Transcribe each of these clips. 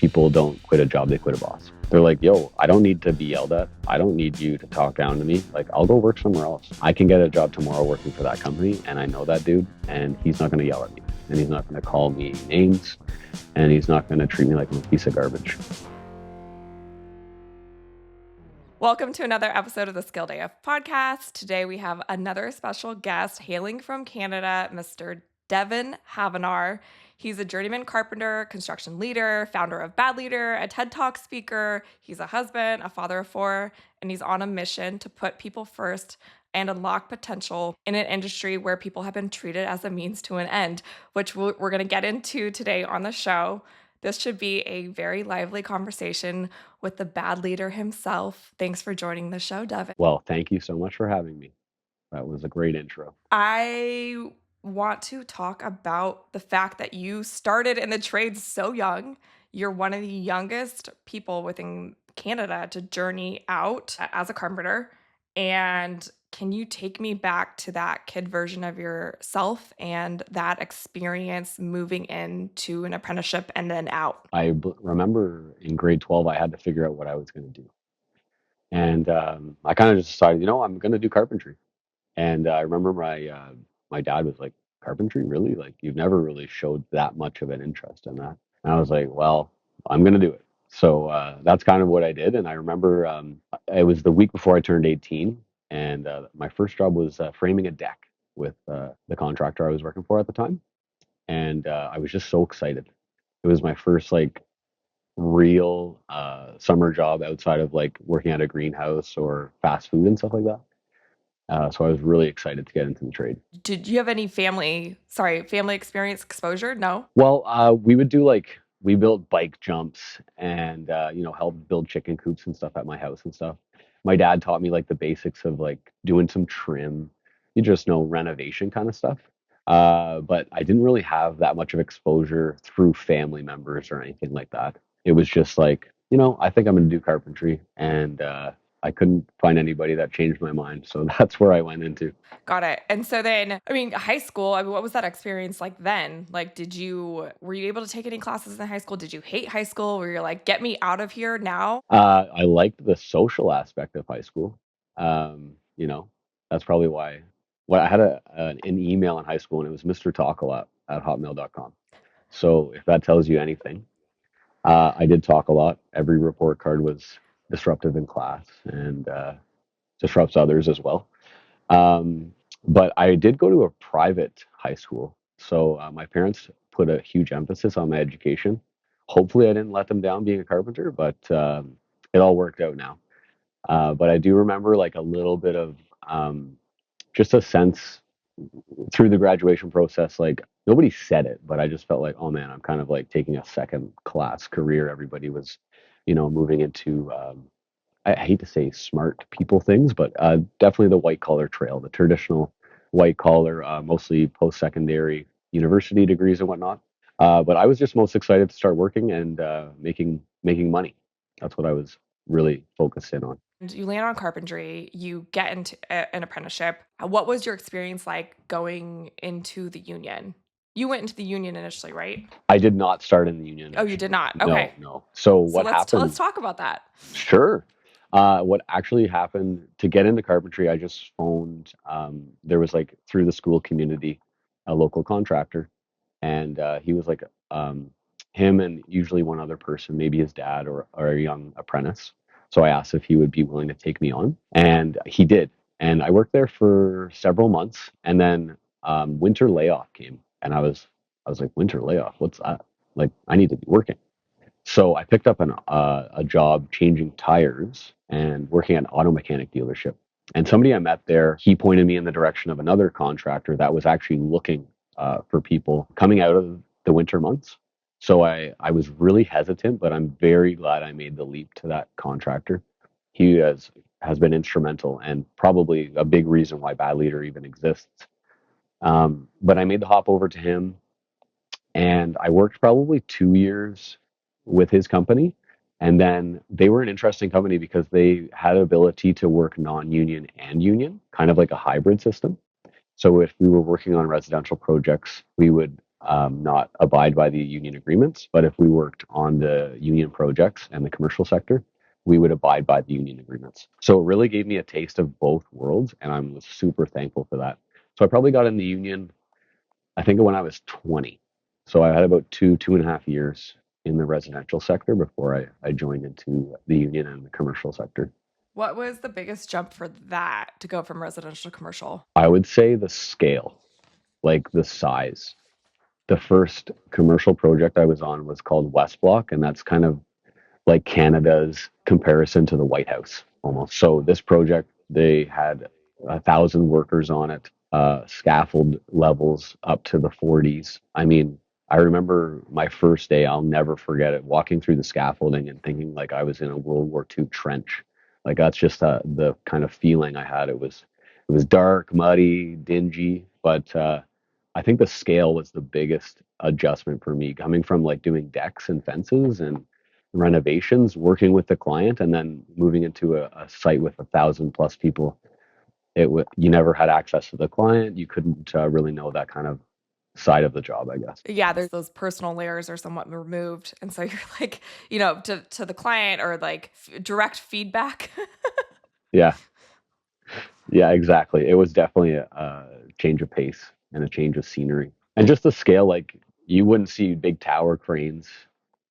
people don't quit a job, they quit a boss. They're like, yo, I don't need to be yelled at. I don't need you to talk down to me. Like, I'll go work somewhere else. I can get a job tomorrow working for that company, and I know that dude, and he's not going to yell at me, and he's not going to call me names, and he's not going to treat me like I'm a piece of garbage. Welcome to another episode of the Skilled AF podcast. Today we have another special guest hailing from Canada, Mr. Devon Havenaar. He's a journeyman carpenter, construction leader, founder of Bad Leader, a TED Talk speaker. He's a husband, a father of four, and he's on a mission to put people first and unlock potential in an industry where people have been treated as a means to an end, which we're going to get into today on the show. This should be a very lively conversation with the Bad Leader himself. Thanks for joining the show, Devon. Well, thank you so much for having me. That was a great intro. I want to talk about the fact that you started in the trade so young. You're one of the youngest people within Canada to journey out as a carpenter. And can you take me back to that kid version of yourself and that experience moving into an apprenticeship and then out? I remember in grade 12, I had to figure out what I was going to do. And I kind of just decided, I'm going to do carpentry. And I remember my dad was like, carpentry, really? Like, you've never really showed that much of an interest in that. And I was like, well, I'm going to do it. So that's kind of what I did. And I remember it was the week before I turned 18. And my first job was framing a deck with the contractor I was working for at the time. And I was just so excited. It was my first real summer job outside of like working at a greenhouse or fast food and stuff like that. So I was really excited to get into the trade. Did you have any family experience exposure? No? Well, we built bike jumps and, helped build chicken coops and stuff at my house and stuff. My dad taught me like the basics of like doing some trim, you just know, renovation kind of stuff. But I didn't really have that much of exposure through family members or anything like that. It was just like, I think I'm going to do carpentry. And I couldn't find anybody that changed my mind. So that's where I went into. Got it. And so then, high school, what was that experience like then? Like, were you able to take any classes in high school? Did you hate high school? Were you like, get me out of here now? I liked the social aspect of high school. That's probably why. Well, I had an email in high school and it was Mr. Talk-a-lot at hotmail.com. So if that tells you anything, I did talk a lot. Every report card was disruptive in class and disrupts others as well. But I did go to a private high school. So my parents put a huge emphasis on my education. Hopefully I didn't let them down being a carpenter, but it all worked out now. But I do remember like a little bit of just a sense through the graduation process, like nobody said it, but I just felt like, oh man, I'm kind of like taking a second class career. Everybody was, moving into, I hate to say smart people things, but definitely the white collar trail, the traditional white collar, mostly post-secondary university degrees and whatnot. But I was just most excited to start working and making money. That's what I was really focused in on. You land on carpentry, you get into an apprenticeship. What was your experience like going into the union? You went into the union initially, right? I did not start in the union. Oh, you did not? Okay. No. So what happened? Let's talk about that. Sure. What actually happened to get into carpentry, I just phoned, there was like through the school community, a local contractor. And he was like, him and usually one other person, maybe his dad or a young apprentice. So I asked if he would be willing to take me on, and he did. And I worked there for several months, and then winter layoff came, and I was like, winter layoff, what's that? Like, I need to be working. So I picked up a job changing tires and working at an auto mechanic dealership. And somebody I met there, he pointed me in the direction of another contractor that was actually looking for people coming out of the winter months. So I was really hesitant, but I'm very glad I made the leap to that contractor. He has been instrumental and probably a big reason why Bad Leader even exists. But I made the hop over to him, and I worked probably 2 years with his company. And then they were an interesting company because they had an ability to work non-union and union, kind of like a hybrid system. So if we were working on residential projects, we would not abide by the union agreements. But if we worked on the union projects and the commercial sector, we would abide by the union agreements. So it really gave me a taste of both worlds, and I'm super thankful for that. So I probably got in the union, I think, when I was 20. So I had about 2.5 years in the residential sector before I joined into the union and the commercial sector. What was the biggest jump for that to go from residential to commercial? I would say the scale, like the size. The first commercial project I was on was called West Block, and that's kind of like Canada's comparison to the White House almost. So this project, they had 1,000 workers on it, scaffold levels up to the 40s. I mean, I remember my first day, I'll never forget it, walking through the scaffolding and thinking like I was in a World War II trench. Like that's just the kind of feeling I had. It was dark, muddy, dingy, but I think the scale was the biggest adjustment for me, coming from like doing decks and fences and renovations, working with the client, and then moving into a site with 1,000 plus people. You never had access to the client. You couldn't really know that kind of side of the job, I guess. Yeah, there's those personal layers are somewhat removed. And so you're like, to the client or like direct feedback. Yeah, yeah, exactly. It was definitely a change of pace and a change of scenery, and just the scale. Like you wouldn't see big tower cranes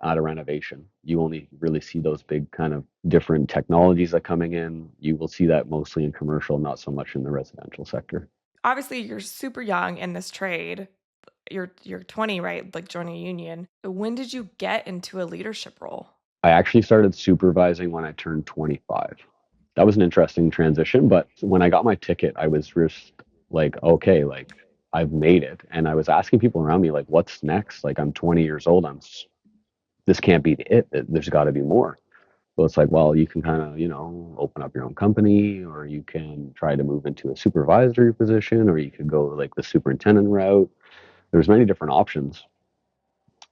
at a renovation. You only really see those big kind of different technologies that coming in. You will see that mostly in commercial, not so much in the residential sector. Obviously, you're super young in this trade. You're 20, right? Like joining a union. When did you get into a leadership role? I actually started supervising when I turned 25. That was an interesting transition, but when I got my ticket, I was just like, okay, like I've made it. And I was asking people around me, like, what's next? Like, I'm 20 years old. This can't be it. There's got to be more. So it's like, well, you can kind of, open up your own company, or you can try to move into a supervisory position, or you could go like the superintendent route. There's many different options.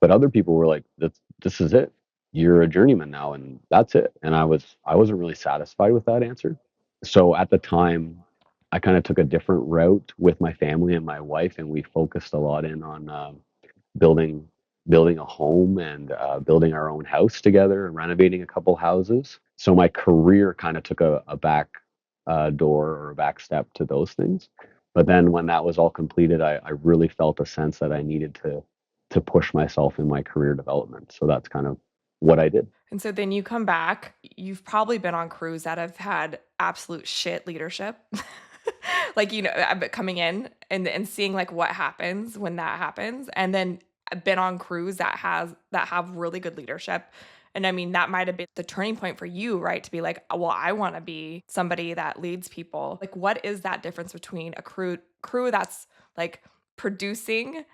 But other people were like, this is it. You're a journeyman now, and that's it. And I wasn't really satisfied with that answer. So at the time, I kind of took a different route with my family and my wife, and we focused a lot in on building building a home and building our own house together and renovating a couple houses. So my career kind of took a back door or a back step to those things. But then when that was all completed, I really felt a sense that I needed to push myself in my career development. So that's kind of what I did. And so then you come back, you've probably been on crews that have had absolute shit leadership. Like, coming in and seeing like what happens when that happens. And then I've been on crews that have really good leadership. And I mean, that might have been the turning point for you, right? To be like, well, I want to be somebody that leads people. Like, what is that difference between a crew that's like producing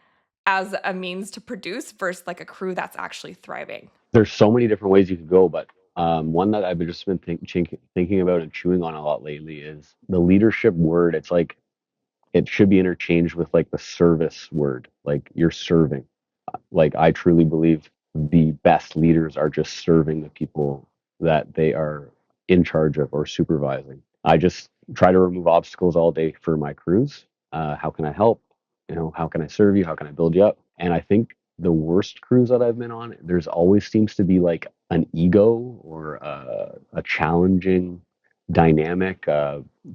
as a means to produce versus like a crew that's actually thriving? There's so many different ways you could go, but one that I've just been thinking about and chewing on a lot lately is the leadership word. It's like it should be interchanged with like the service word, like you're serving. Like I truly believe the best leaders are just serving the people that they are in charge of or supervising. I just try to remove obstacles all day for my crews. How can I help? How can I serve you? How can I build you up? And I think the worst crews that I've been on, there's always seems to be like an ego or a challenging dynamic.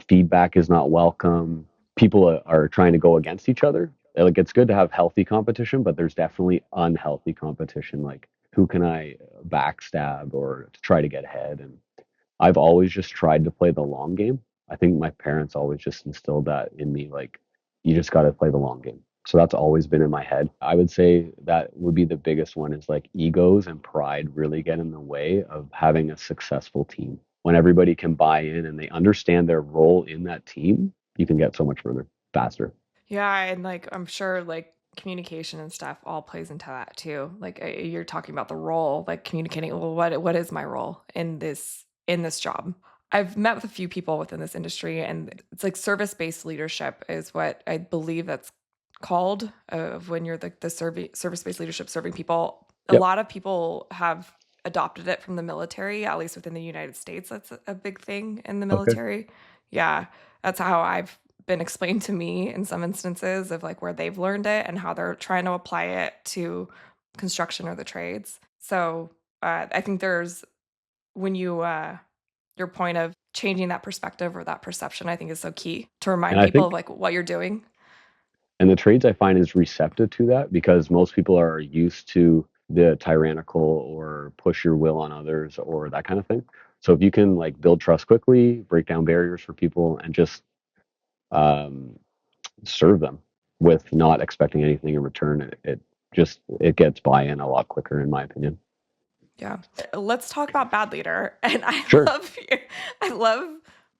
Feedback is not welcome. People are trying to go against each other. Like it's good to have healthy competition, but there's definitely unhealthy competition. Like who can I backstab or to try to get ahead? And I've always just tried to play the long game. I think my parents always just instilled that in me. Like you just got to play the long game. So that's always been in my head. I would say that would be the biggest one is like egos and pride really get in the way of having a successful team. When everybody can buy in and they understand their role in that team, you can get so much further faster. Yeah, and like I'm sure like communication and stuff all plays into that too. Like you're talking about the role, like communicating, well, what is my role in this job? I've met with a few people within this industry, and it's like service-based leadership is what I believe that's called of when you're the service-based leadership serving people. A Yep. lot of people have adopted it from the military, at least within the United States. That's a big thing in the Okay. military. Yeah, that's how I've been explained to me in some instances of like where they've learned it and how they're trying to apply it to construction or the trades. So I think there's when you your point of changing that perspective or that perception, I think is so key to And remind I people of think, like what you're doing. and the trades I find is receptive to that because most people are used to the tyrannical or push your will on others or that kind of thing. So if you can like build trust quickly, break down barriers for people, and just um, serve them with not expecting anything in return, it gets buy-in a lot quicker, in my opinion. Yeah. Let's talk about bad leader. And Sure. I love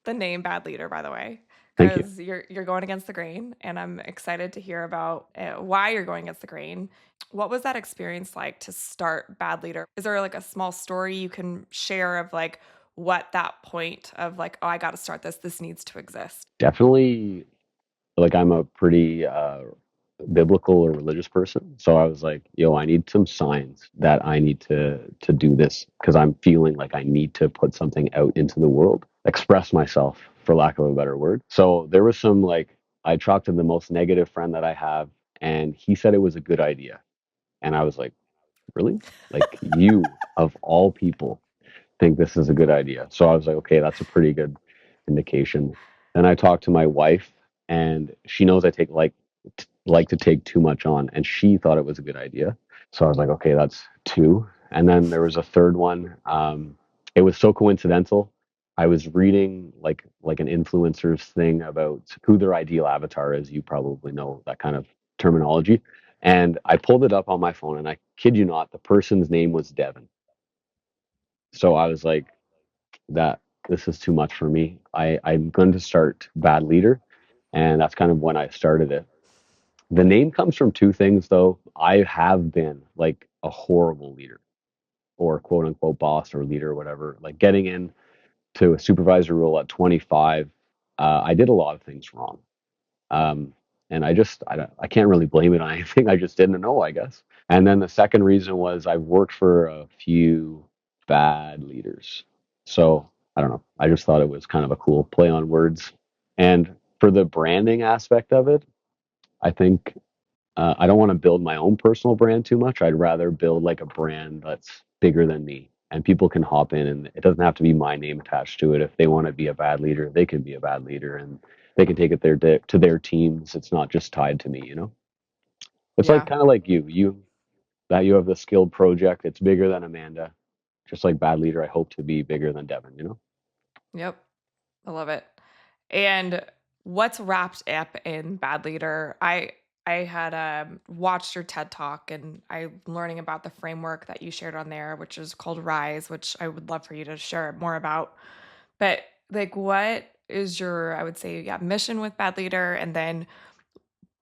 the name bad leader, by the way, Thank you. because you're going against the grain, and I'm excited to hear about why you're going against the grain. What was that experience like to start bad leader? Is there like a small story you can share of like what that point of like, oh, I got to start this. This needs to exist. Definitely, like I'm a pretty biblical or religious person, so I was like, yo, I need some signs that I need to do this because I'm feeling like I need to put something out into the world, express myself, for lack of a better word. So there was some like I talked to the most negative friend that I have, and he said it was a good idea, and I was like, really? Like you of all people think this is a good idea. So I was like, okay, that's a pretty good indication. Then I talked to my wife, and she knows I like to take too much on, and she thought it was a good idea. So I was like, okay, that's two. And then there was a third one. It was so coincidental. I was reading like an influencer's thing about who their ideal avatar is. You probably know that kind of terminology. And I pulled it up on my phone, and I kid you not, the person's name was Devon. So I was like, that this is too much for me. I'm going to start Bad Leader, and that's kind of when I started it. The name comes from two things, though. I have been like a horrible leader, or quote unquote boss or leader or whatever. Like getting into a supervisor role at 25, I did a lot of things wrong. Um, and I can't really blame it on anything. I just didn't know, I guess. And then the second reason was I've worked for a few bad leaders. So I don't know. I just thought it was kind of a cool play on words. And for the branding aspect of it, I think I don't want to build my own personal brand too much. I'd rather build like a brand that's bigger than me and people can hop in and it doesn't have to be my name attached to it. If they want to be a bad leader, they can be a bad leader and they can take it to their teams. It's not just tied to me, you know? It's like Yeah. kind of like you have the skilled project. It's bigger than Amanda. Just like bad leader, I hope to be bigger than Devon, you know? Yep. I love it. And what's wrapped up in Bad Leader? I had watched your TED talk and I'm learning about the framework that you shared on there, which is called Rise, which I would love for you to share more about. But like, what is your, I would say, yeah, mission with Bad Leader, and then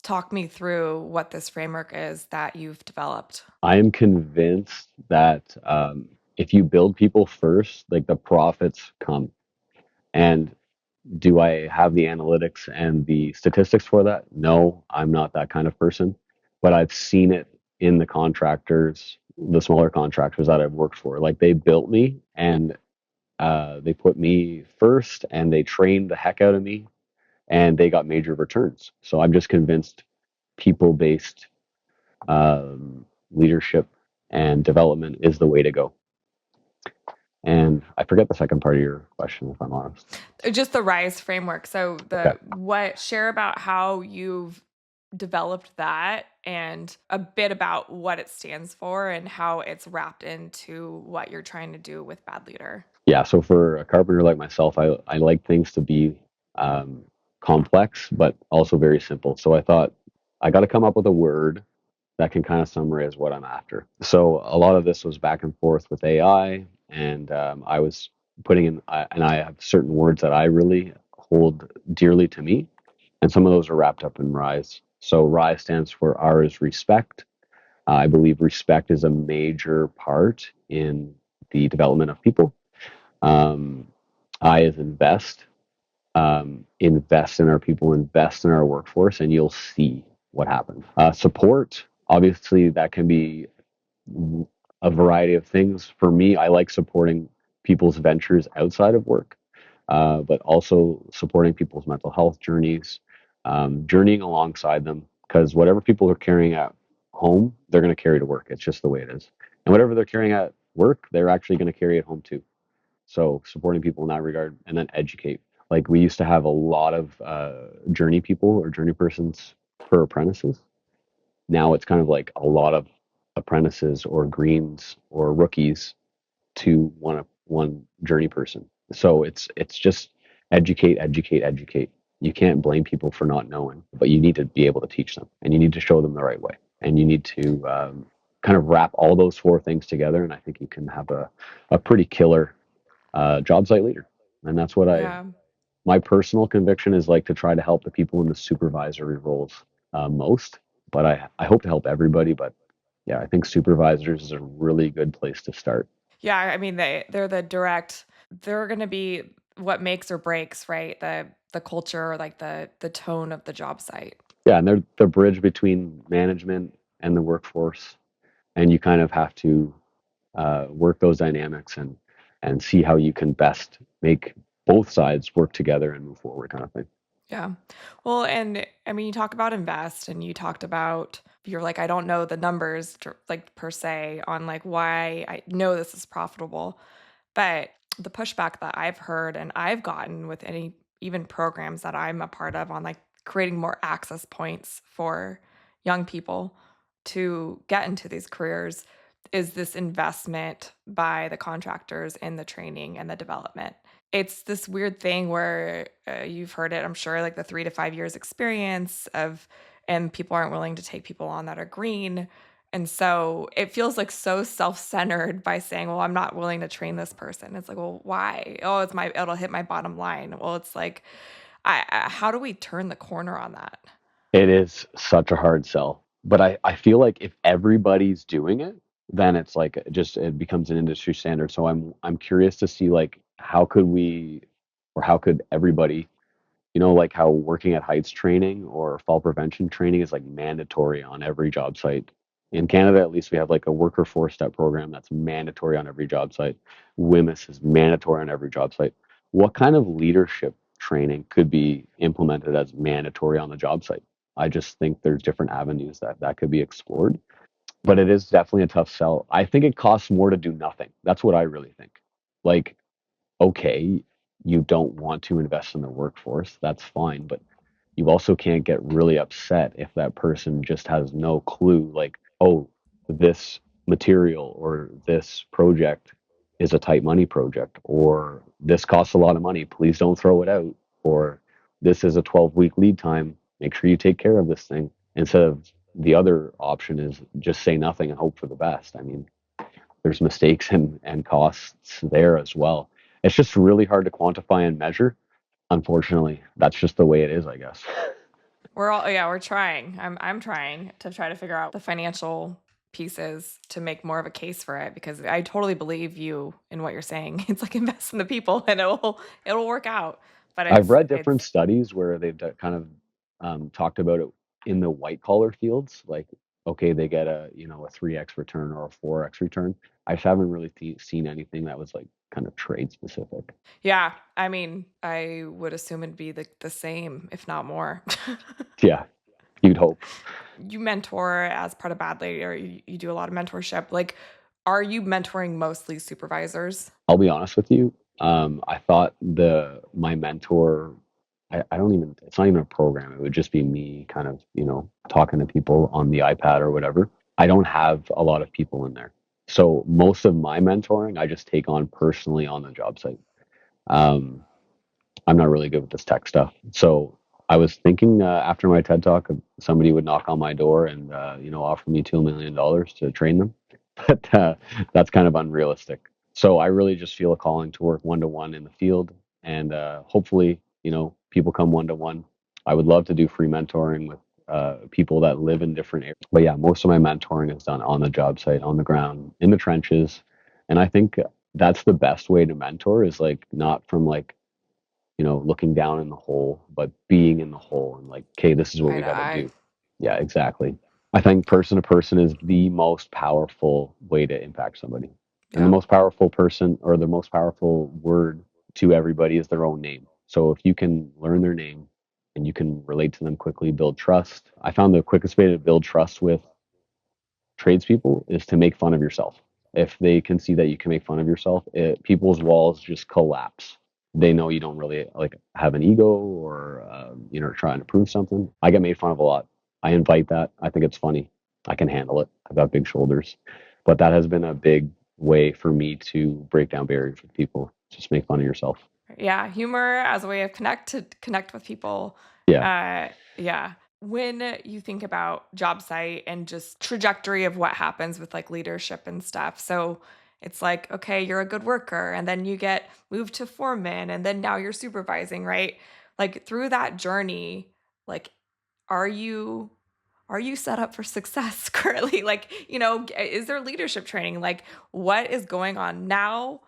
talk me through what this framework is that you've developed. I am convinced that if you build people first, like the profits come. And do I have the analytics and the statistics for that? No, I'm not that kind of person. But I've seen it in the contractors, the smaller contractors that I've worked for. Like they built me and they put me first and they trained the heck out of me and they got major returns. So I'm just convinced people based leadership and development is the way to go. And I forget the second part of your question, if I'm honest. Just the Rise framework. So Okay. the what share about how you've developed that and a bit about what it stands for and how it's wrapped into what you're trying to do with Bad Leader. Yeah. So for a carpenter like myself, I like things to be um, complex, but also very simple. So I thought I got to come up with a word that can kind of summarize what I'm after. So a lot of this was back and forth with AI, and I was putting in, and I have certain words that I really hold dearly to me, and some of those are wrapped up in RISE. So RISE stands for R is respect. I believe respect is a major part in the development of people. Um, I is invest. Invest in our people, invest in our workforce, and you'll see what happens. Support, obviously, that can be a variety of things. For me, I like supporting people's ventures outside of work, but also supporting people's mental health journeys. journeying alongside them, because whatever people are carrying at home, they're going to carry to work. It's just the way it is. And whatever they're carrying at work, they're actually going to carry at home too. So supporting people in that regard, and then educate. Like we used to have a lot of journey people or journey persons per apprentices. Now it's kind of like a lot of apprentices or greens or rookies to one journey person. So it's just educate, educate, educate. You can't blame people for not knowing, but you need to be able to teach them, and you need to show them the right way, and you need to kind of wrap all those four things together. And I think you can have a pretty killer job site leader. And that's what Yeah. my personal conviction is, like, to try to help the people in the supervisory roles most. But I hope to help everybody. But yeah, I think supervisors is a really good place to start. Yeah, I mean they're the direct they're going to be what makes or breaks, right? The culture, or like the tone of the job site. Yeah, and they're the bridge between management and the workforce, and you kind of have to work those dynamics and see how you can best make both sides work together and move forward, kind of thing. Yeah. Well, and I mean, you talk about invest, and you talked about, you're like, I don't know the numbers like per se on like why I know this is profitable, but the pushback that I've heard and I've gotten with any even programs that I'm a part of on like creating more access points for young people to get into these careers is this investment by the contractors in the training and the development. It's this weird thing where you've heard it, I'm sure, like the 3 to 5 years experience of, and people aren't willing to take people on that are green. And so it feels like so self-centered by saying, well, I'm not willing to train this person. It's like, well, why? Oh, it'll hit my bottom line. Well, it's like, how do we turn the corner on that? It is such a hard sell, but I feel like if everybody's doing it, then it's like it becomes an industry standard. So I'm curious to see, like, how could we, or how could everybody, like how working at heights training or fall prevention training is like mandatory on every job site. In Canada, at least, we have like a worker four-step program that's mandatory on every job site. WMIS is mandatory on every job site. What kind of leadership training could be implemented as mandatory on the job site? I just think there's different avenues that could be explored, but it is definitely a tough sell. I think it costs more to do nothing. That's what I really think. Like, okay, you don't want to invest in the workforce, that's fine, but you also can't get really upset if that person just has no clue, like, oh, this material or this project is a tight money project, or this costs a lot of money, please don't throw it out, or this is a 12-week lead time, make sure you take care of this thing, instead of the other option is just say nothing and hope for the best. I mean, there's mistakes and costs there as well. It's just really hard to quantify and measure. Unfortunately, that's just the way it is, I guess. We're trying. I'm trying to figure out the financial pieces to make more of a case for it, because I totally believe you in what you're saying. It's like invest in the people and it'll work out. But I've read it's different studies where they've kind of talked about it in the white collar fields. Like, okay, they get a 3x return or a 4x return. I just haven't really seen anything that was like kind of trade specific. yeah, I mean, I would assume it'd be the same, if not more. Yeah, you'd hope. You mentor as part of Badly, or you do a lot of mentorship. Like, are you mentoring mostly supervisors? I'll be honest with you. I thought my mentor, I don't even, it's not even a program. It would just be me kind of, talking to people on the iPad or whatever. I don't have a lot of people in there. So most of my mentoring, I just take on personally on the job site. Um, I'm not really good with this tech stuff. So I was thinking after my TED talk, somebody would knock on my door and, offer me $2 million to train them. But that's kind of unrealistic. So I really just feel a calling to work one to one in the field, and hopefully, people come one to one. I would love to do free mentoring with people that live in different areas. But yeah, most of my mentoring is done on the job site, on the ground, in the trenches. And I think that's the best way to mentor, is like not from like, looking down in the hole, but being in the hole and like, okay, this is what Eye we to got to eye. do. Yeah, exactly. I think person to person is the most powerful way to impact somebody. And the Yeah. most powerful person, or the most powerful word to everybody, is their own name. So if you can learn their name and you can relate to them quickly, build trust. I found the quickest way to build trust with tradespeople is to make fun of yourself. If they can see that you can make fun of yourself, people's walls just collapse. They know you don't really like have an ego or trying to prove something. I get made fun of a lot. I invite that. I think it's funny. I can handle it. I've got big shoulders, but that has been a big way for me to break down barriers with people. Just make fun of yourself. Yeah, humor as a way of connect with people. Yeah. Yeah. When you think about job site and just trajectory of what happens with like leadership and stuff. So it's like, okay, you're a good worker and then you get moved to foreman and then now you're supervising, right? Like through that journey, like are you are you set up for success currently? Like, is there leadership training? Like what is going on now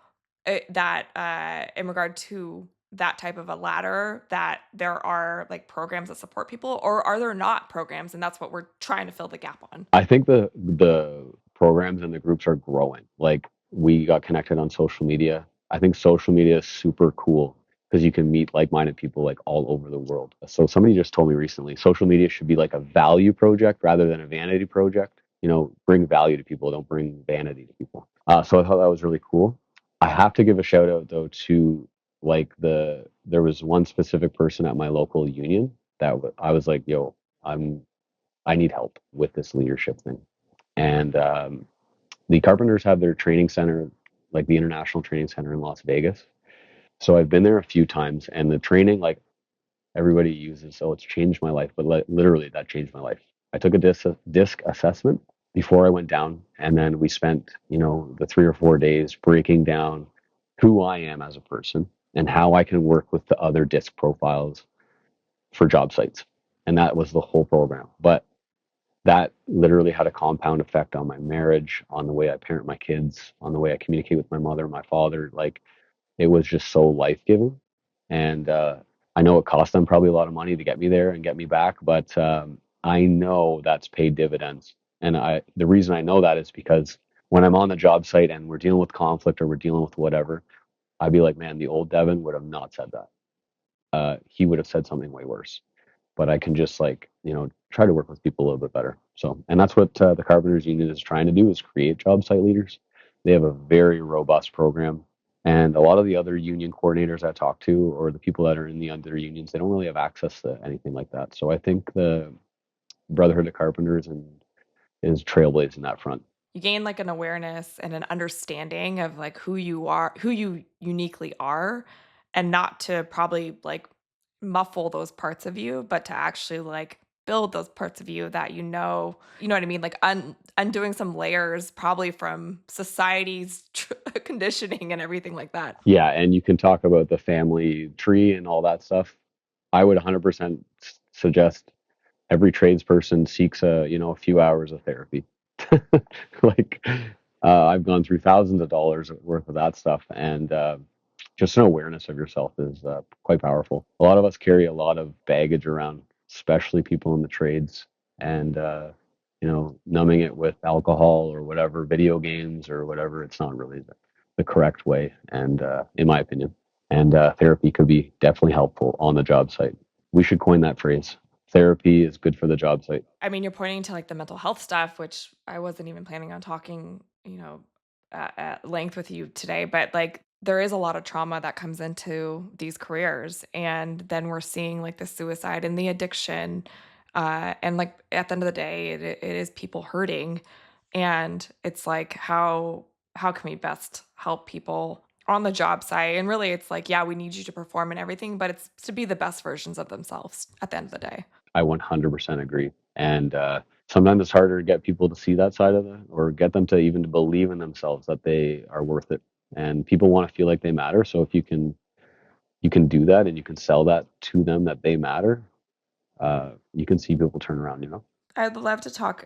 that in regard to that type of a ladder that there are like programs that support people or are there not programs and that's what we're trying to fill the gap on? I think the programs and the groups are growing. Like we got connected on social media. I think social media is super cool because you can meet like-minded people like all over the world. So somebody just told me recently, social media should be like a value project rather than a vanity project. Bring value to people, don't bring vanity to people. So I thought that was really cool. I have to give a shout out though to like there was one specific person at my local union that I was like, yo, I need help with this leadership thing. And the Carpenters have their training center, like the International Training Center in Las Vegas. So I've been there a few times, and the training, like everybody uses, so it's changed my life. But literally, that changed my life. I took a disc assessment before I went down, and then we spent, the 3 or 4 days breaking down who I am as a person and how I can work with the other disc profiles for job sites. And that was the whole program. But that literally had a compound effect on my marriage, on the way I parent my kids, on the way I communicate with my mother, my father. Like it was just so life giving. And I know it cost them probably a lot of money to get me there and get me back, but I know that's paid dividends. And the reason I know that is because when I'm on the job site and we're dealing with conflict or we're dealing with whatever, I'd be like, man, the old Devon would have not said that. He would have said something way worse, but I can just like try to work with people a little bit better. So, and that's what the Carpenters Union is trying to do is create job site leaders. They have a very robust program, and a lot of the other union coordinators I talk to, or the people that are in the other unions, they don't really have access to anything like that. So I think the Brotherhood of Carpenters is trailblazing that front. You gain like an awareness and an understanding of like who you are, who you uniquely are, and not to probably like muffle those parts of you, but to actually like build those parts of you that you know what I mean? Like undoing some layers probably from society's conditioning and everything like that. Yeah, and you can talk about the family tree and all that stuff. I would 100% suggest every tradesperson seeks a few hours of therapy. Like I've gone through thousands of dollars worth of that stuff, and just an awareness of yourself is quite powerful. A lot of us carry a lot of baggage around, especially people in the trades, and numbing it with alcohol or whatever, video games or whatever. It's not really the correct way, and in my opinion, and therapy could be definitely helpful on the job site. We should coin that phrase. Therapy is good for the job site. I mean, you're pointing to like the mental health stuff, which I wasn't even planning on talking, at length with you today, but like there is a lot of trauma that comes into these careers. And then we're seeing like the suicide and the addiction. And like at the end of the day, it is people hurting. And it's like, how can we best help people on the job site? And really, it's like, yeah, we need you to perform and everything, but it's to be the best versions of themselves at the end of the day. I 100% agree. And sometimes it's harder to get people to see that side of it or get them to even to believe in themselves that they are worth it. And people want to feel like they matter. So if you can do that and you can sell that to them that they matter, you can see people turn around. I'd love to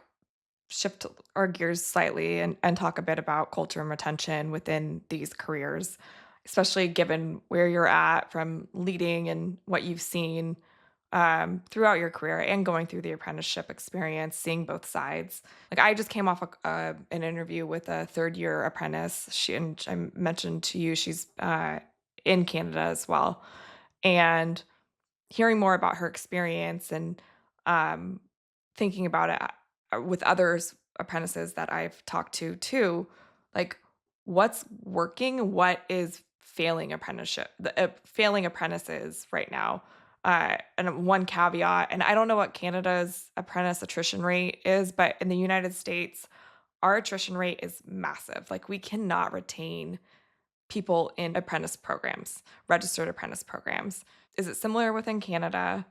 shift our gears slightly and talk a bit about culture and retention within these careers, especially given where you're at from leading and what you've seen throughout your career and going through the apprenticeship experience, seeing both sides. Like I just came off an interview with a third year apprentice. And I mentioned to you, she's in Canada as well. And hearing more about her experience and um, thinking about it with others apprentices that I've talked to too, like what's working, what is failing apprentices right now. And one caveat, and I don't know what Canada's apprentice attrition rate is, but in the United States, our attrition rate is massive. Like we cannot retain people in apprentice programs, registered apprentice programs. Is it similar within Canada?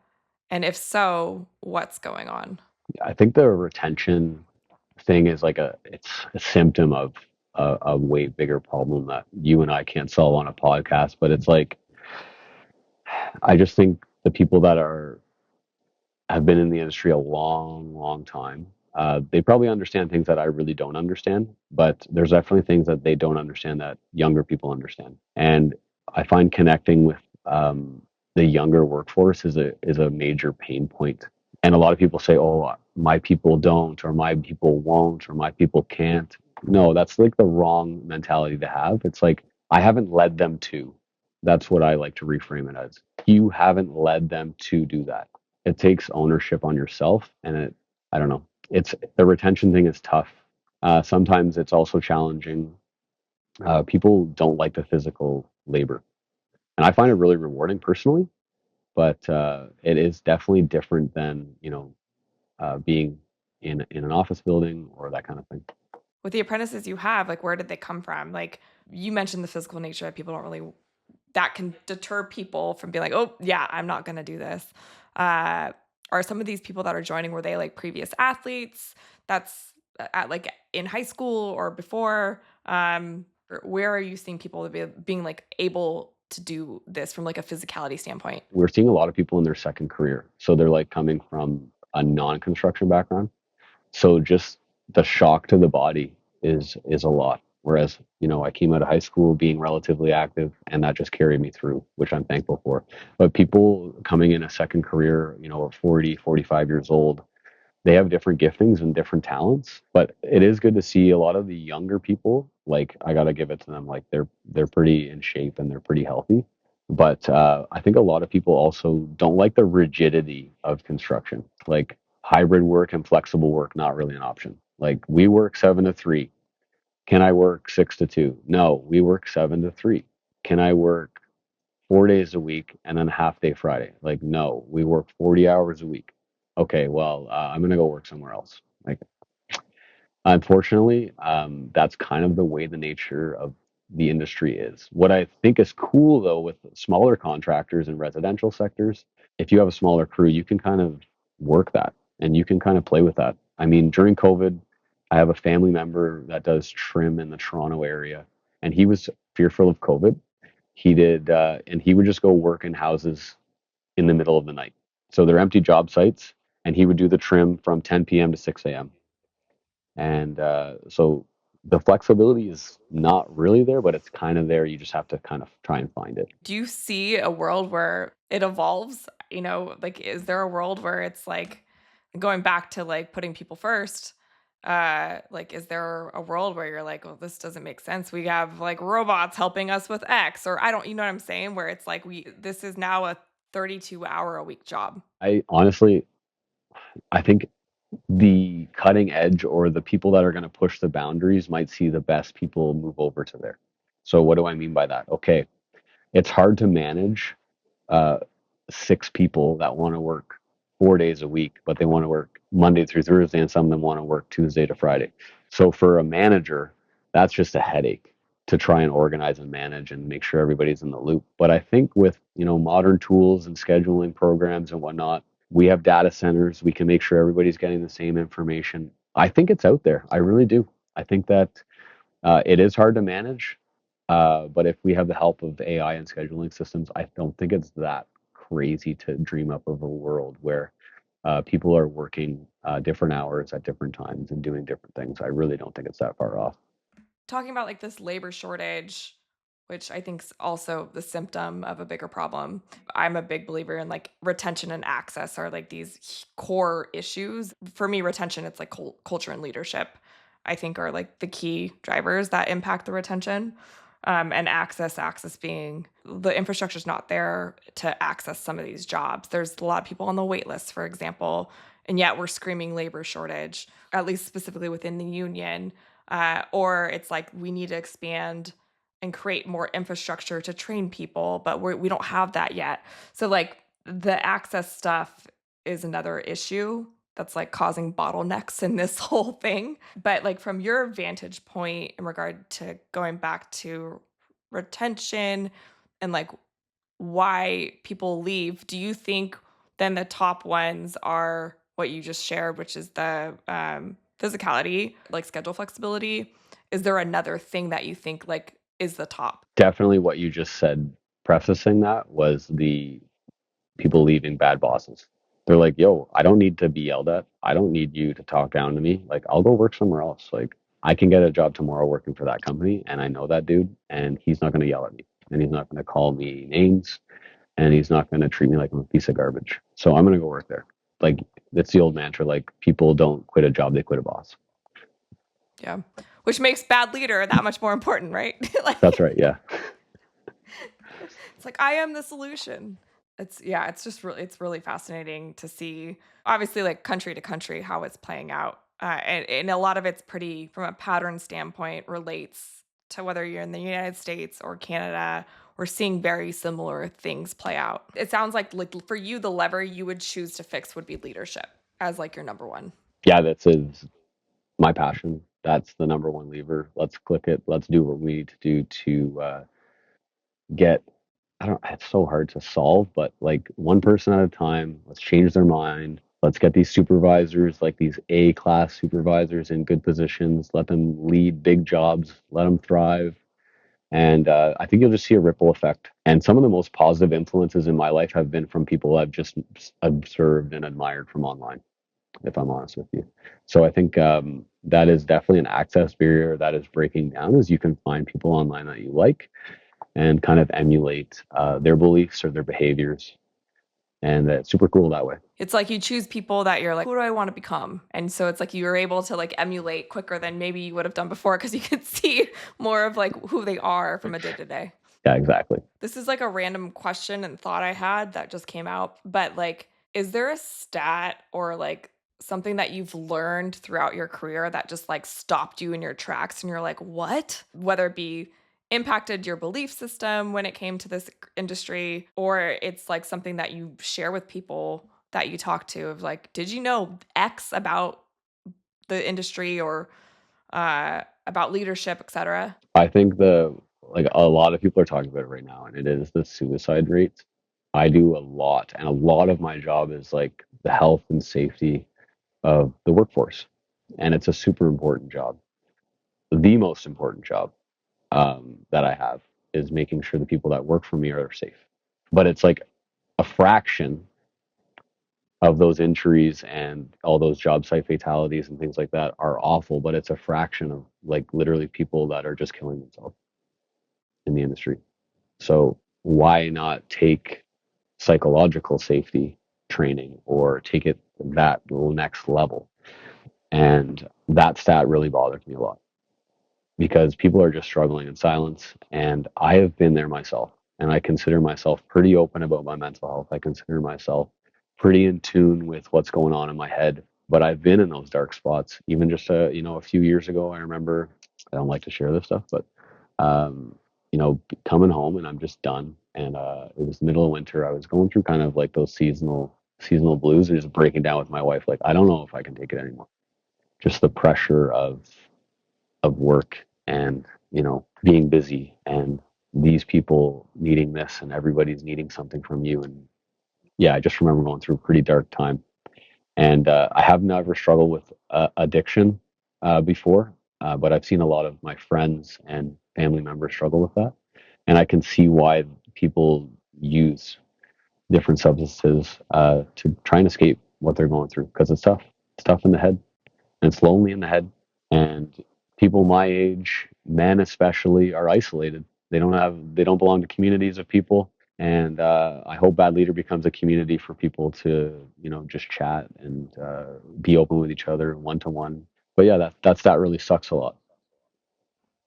And if so, what's going on? I think the retention thing is like it's a symptom of a way bigger problem that you and I can't solve on a podcast. But it's like I just think the people that are have been in the industry a long, long time. They probably understand things that I really don't understand, but there's definitely things that they don't understand that younger people understand. And I find connecting with the younger workforce is a major pain point. And a lot of people say, "Oh, my people don't, or my people won't, or my people can't." No, that's like the wrong mentality to have. It's like I haven't led them to. That's what I like to reframe it as. You haven't led them to do that. It takes ownership on yourself, and I don't know, it's the retention thing is tough. Sometimes it's also challenging. People don't like the physical labor, and I find it really rewarding personally, but it is definitely different than being in an office building or that kind of thing. With the apprentices you have, like where did they come from? Like you mentioned the physical nature that people don't really that can deter people from being like, "Oh, yeah, I'm not going to do this." Uh, are some of these people that are joining were they like previous athletes? That's at like in high school or before. Or where are you seeing people being like able to do this from like a physicality standpoint? We're seeing a lot of people in their second career, so they're like coming from a non-construction background. So just the shock to the body is a lot. Whereas, I came out of high school being relatively active and that just carried me through, which I'm thankful for. But people coming in a second career, are 40, 45 years old, they have different giftings and different talents. But it is good to see a lot of the younger people, like I gotta give it to them, like they're pretty in shape and they're pretty healthy. But I think a lot of people also don't like the rigidity of construction. Like hybrid work and flexible work, not really an option. Like we work 7 to 3. Can I work 6 to 2? No, we work 7 to 3. Can I work 4 days a week and then a half day Friday? Like, no, we work 40 hours a week. Okay, well, I'm gonna go work somewhere else. Like, unfortunately, that's kind of the way the nature of the industry is. What I think is cool though with smaller contractors and residential sectors, if you have a smaller crew, you can kind of work that and you can kind of play with that. I mean, during COVID, I have a family member that does trim in the Toronto area, and he was fearful of COVID. He did, and he would just go work in houses in the middle of the night. So they're empty job sites, and he would do the trim from 10 p.m. to 6 a.m. And so the flexibility is not really there, but it's kind of there. You just have to kind of try and find it. Do you see a world where it evolves? Like is there a world where it's like going back to like putting people first? Like is there a world where you're like, "Oh, this doesn't make sense. We have like robots helping us with X," or I don't, you know what I'm saying, where it's like this is now a 32-hour a week job. I honestly, I think the cutting edge or the people that are going to push the boundaries might see the best people move over to there. So what do I mean by that? Okay, it's hard to manage uh, 6 people that want to work 4 days a week, but they want to work Monday through Thursday, and some of them want to work Tuesday to Friday. So for a manager, that's just a headache to try and organize and manage and make sure everybody's in the loop. But I think with modern tools and scheduling programs and whatnot, we have data centers. We can make sure everybody's getting the same information. I think it's out there. I really do. I think that it is hard to manage, but if we have the help of AI and scheduling systems, I don't think it's that crazy to dream up of a world where people are working different hours at different times and doing different things. I really don't think it's that far off. Talking about like this labor shortage, which I think is also the symptom of a bigger problem. I'm a big believer in like retention and access are like these core issues. For me, retention, it's like culture and leadership, I think are like the key drivers that impact the retention. And access being the infrastructure is not there to access some of these jobs. There's a lot of people on the wait list, for example, and yet we're screaming labor shortage, at least specifically within the union. Or it's like we need to expand and create more infrastructure to train people, but we don't have that yet. So like the access stuff is another issue that's like causing bottlenecks in this whole thing. But like from your vantage point in regard to going back to retention and like why people leave, do you think then the top ones are what you just shared, which is the physicality, like schedule flexibility? Is there another thing that you think like is the top? Definitely what you just said, prefacing that, was the people leaving bad bosses. They're like, yo, I don't need to be yelled at. I don't need you to talk down to me. Like, I'll go work somewhere else. Like, I can get a job tomorrow working for that company, and I know that dude, and he's not going to yell at me, and he's not going to call me names, and he's not going to treat me like I'm a piece of garbage. So I'm going to go work there. Like, it's the old mantra, like, people don't quit a job, they quit a boss. Yeah. Which makes bad leader that much more important, right? That's Like right. Yeah. it's like I am the solution. It's just it's really fascinating to see, obviously, like country to country, how it's playing out. And a lot of it's pretty, from a pattern standpoint, relates to whether you're in the United States or Canada. We're seeing very similar things play out. It sounds like for you, the lever you would choose to fix would be leadership as like your number one. Yeah, that's is my passion. That's the number one lever. Let's click it. Let's do what we need to do to get, I don't, it's so hard to solve, but like one person at a time, let's change their mind. Let's get these supervisors, like these A class supervisors, in good positions. Let them lead big jobs. Let them thrive. And I think you'll just see a ripple effect. And some of the most positive influences in my life have been from people I've just observed and admired from online, if I'm honest with you. So I think that is definitely an access barrier that is breaking down, as you can find people online that you like and kind of emulate their beliefs or their behaviors. And it's super cool that way. It's like you choose people that you're like, who do I want to become? And so it's like you were able to like emulate quicker than maybe you would have done before because you could see more of like who they are from a day to day. Yeah, exactly. This is like a random question and thought I had that just came out, but like, is there a stat or like something that you've learned throughout your career that just like stopped you in your tracks and you're like, what? Whether it be impacted your belief system when it came to this industry, or it's like something that you share with people that you talk to of like, did you know X about the industry or about leadership, etc.? I think the like a lot of people are talking about it right now, and it is the suicide rates. I do a lot, and a lot of my job is like the health and safety of the workforce, and it's a super important job. The most important job that I have is making sure the people that work for me are safe. But it's like a fraction of those injuries and all those job site fatalities and things like that are awful, but it's a fraction of like literally people that are just killing themselves in the industry. So why not take psychological safety training or take it that next level? And that stat really bothered me a lot because people are just struggling in silence. And I have been there myself. And I consider myself pretty open about my mental health. I consider myself pretty in tune with what's going on in my head. But I've been in those dark spots. Even just a few years ago, I remember. I don't like to share this stuff, but um, coming home and I'm just done. And it was the middle of winter. I was going through kind of like those seasonal blues, and just breaking down with my wife. Like, I don't know if I can take it anymore. Just the pressure of work and being busy and these people needing this and everybody's needing something from you. And yeah, I just remember going through a pretty dark time. And I have never struggled with addiction before, but I've seen a lot of my friends and family members struggle with that, and I can see why people use different substances to try and escape what they're going through, because it's tough. It's tough in the head, and it's lonely in the head. And people my age, men especially, are isolated. They don't belong to communities of people. And I hope Bad Leader becomes a community for people to, just chat and be open with each other one to one. But yeah, that really sucks a lot.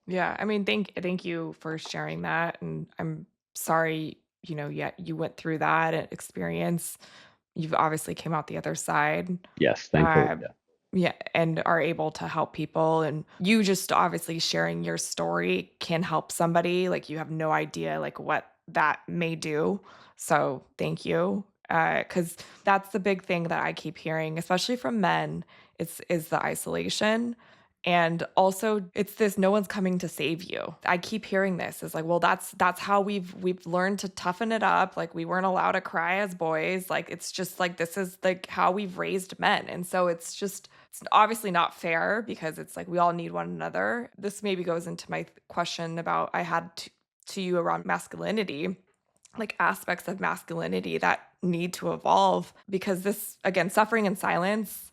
Yeah, I mean, thank you for sharing that, and I'm sorry, yeah, you went through that experience. You've obviously came out the other side. Yes, thankfully, Uh, yeah. yeah, and are able to help people, and you just obviously sharing your story can help somebody. Like you have no idea like what that may do. So thank you, because that's the big thing that I keep hearing, especially from men. Is the isolation. And also it's this no one's coming to save you. I keep hearing this. It's like, well, that's how we've learned to toughen it up. Like we weren't allowed to cry as boys. Like it's just like this is like how we've raised men. And so it's obviously not fair because it's like we all need one another. This maybe goes into my question about I had to you around masculinity, like aspects of masculinity that need to evolve because this again suffering in silence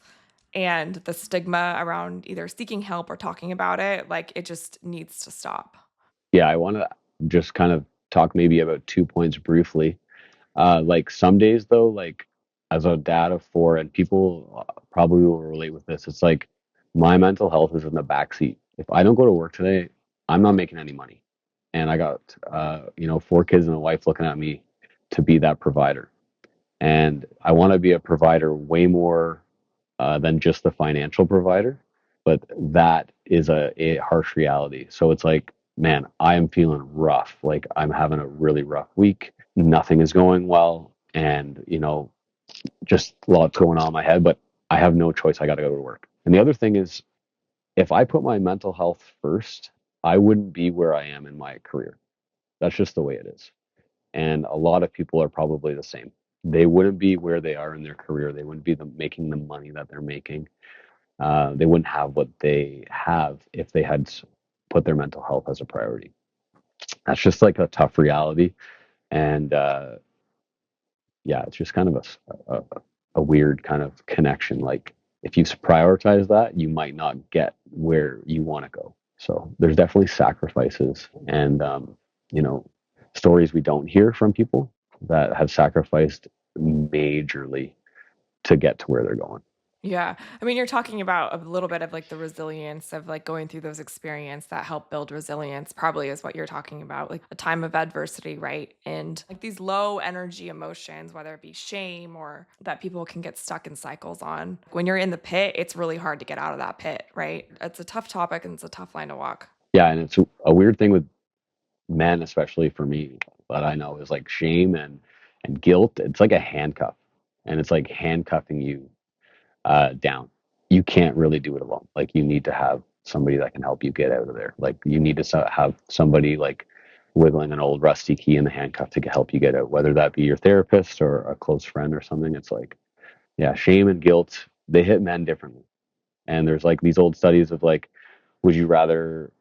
and the stigma around either seeking help or talking about it, like it just needs to stop. Yeah, I want to just kind of talk maybe about 2 points briefly. Like some days though, like as a dad of four, and people probably will relate with this, it's like my mental health is in the backseat. If I don't go to work today, I'm not making any money. And I got, 4 kids and a wife looking at me to be that provider. And I want to be a provider way more than just the financial provider. But that is a harsh reality. So it's like, man, I am feeling rough. Like I'm having a really rough week. Nothing is going well. And, just lots going on in my head, but I have no choice. I got to go to work. And the other thing is, if I put my mental health first, I wouldn't be where I am in my career. That's just the way it is. And a lot of people are probably the same. They wouldn't be where they are in their career. They wouldn't be making the money that they're making. They wouldn't have what they have if they had put their mental health as a priority. That's just like a tough reality. And yeah, it's just kind of a weird kind of connection. Like if you prioritize that, you might not get where you want to go. So there's definitely sacrifices and, you know, stories we don't hear from people that have sacrificed majorly to get to where they're going. Yeah. I mean, you're talking about a little bit of like the resilience of like going through those experiences that help build resilience, probably is what you're talking about, like a time of adversity, right? And like these low energy emotions, whether it be shame or that people can get stuck in cycles on. When you're in the pit, it's really hard to get out of that pit, right? It's a tough topic and it's a tough line to walk. Yeah. And it's a weird thing with men, especially for me, that I know is like shame and guilt. It's like a handcuff and it's like handcuffing you down. You can't really do it alone. Like you need to have somebody that can help you get out of there. Like you need to have somebody like wiggling an old rusty key in the handcuff to help you get out, whether that be your therapist or a close friend or something. It's like, yeah, shame and guilt, they hit men differently. And there's like these old studies of like, would you rather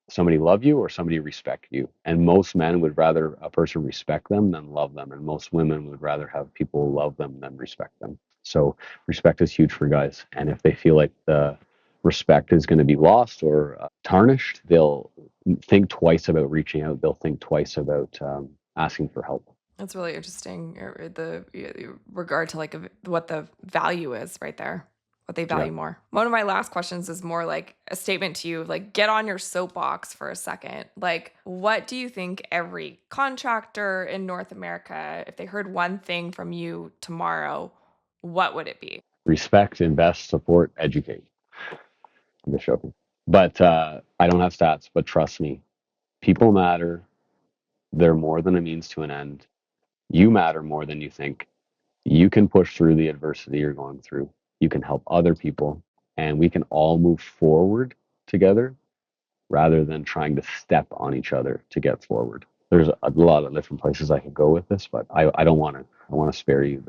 somebody love you or somebody respect you? And most men would rather a person respect them than love them. And most women would rather have people love them than respect them. So respect is huge for guys. And if they feel like the respect is going to be lost or tarnished, they'll think twice about reaching out. They'll think twice about asking for help. That's really interesting. Regard to like what the value is right there, what they Yeah. value more. One of my last questions is more like a statement to you, like get on your soapbox for a second. Like, what do you think every contractor in North America, if they heard one thing from you tomorrow, what would it be? Respect, invest, support, educate. I'm just joking. But I don't have stats, but trust me, people matter. They're more than a means to an end. You matter more than you think. You can push through the adversity you're going through. You can help other people, and we can all move forward together rather than trying to step on each other to get forward. There's a lot of different places I could go with this, but I don't want to. I want to spare you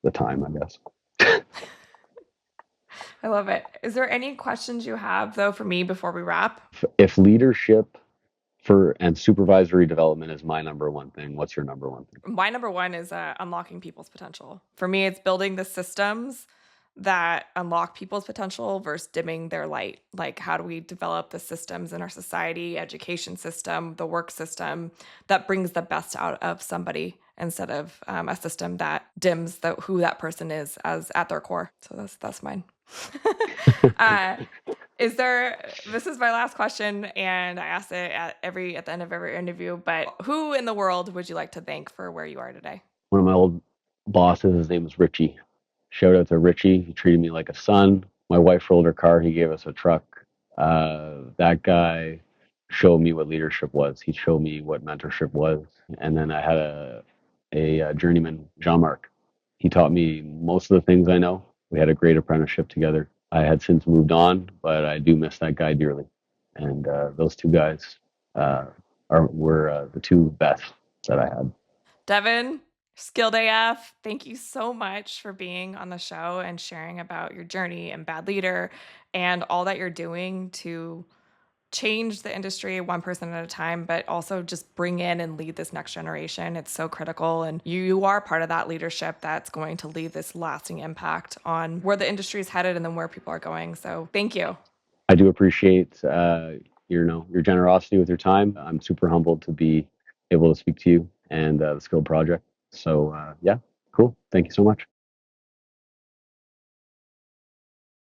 the time, I guess. I love it. Is there any questions you have though for me before we wrap? If leadership for and supervisory development is my number one thing, what's your number one thing? My number one is unlocking people's potential. For me, it's building the systems that unlock people's potential versus dimming their light. Like, how do we develop the systems in our society, education system, the work system that brings the best out of somebody instead of a system that dims who that person is as at their core. So that's mine. uh, Is there, this is my last question, and I ask it at the end of every interview, but who in the world would you like to thank for where you are today? One of my old bosses, his name was Richie. Shout out to Richie. He treated me like a son. My wife rolled her car. He gave us a truck. That guy showed me what leadership was. He showed me what mentorship was. And then I had a journeyman, Jean-Marc. He taught me most of the things I know. We had a great apprenticeship together. I had since moved on, but I do miss that guy dearly. And those two guys were the two best that I had. Devon, Skilled AF, thank you so much for being on the show and sharing about your journey and Bad Leader and all that you're doing to change the industry one person at a time, but also just bring in and lead this next generation. It's so critical. And you are part of that leadership that's going to leave this lasting impact on where the industry is headed and then where people are going. So thank you. I do appreciate your generosity with your time. I'm super humbled to be able to speak to you and the Skilled Project. So yeah, cool. Thank you so much.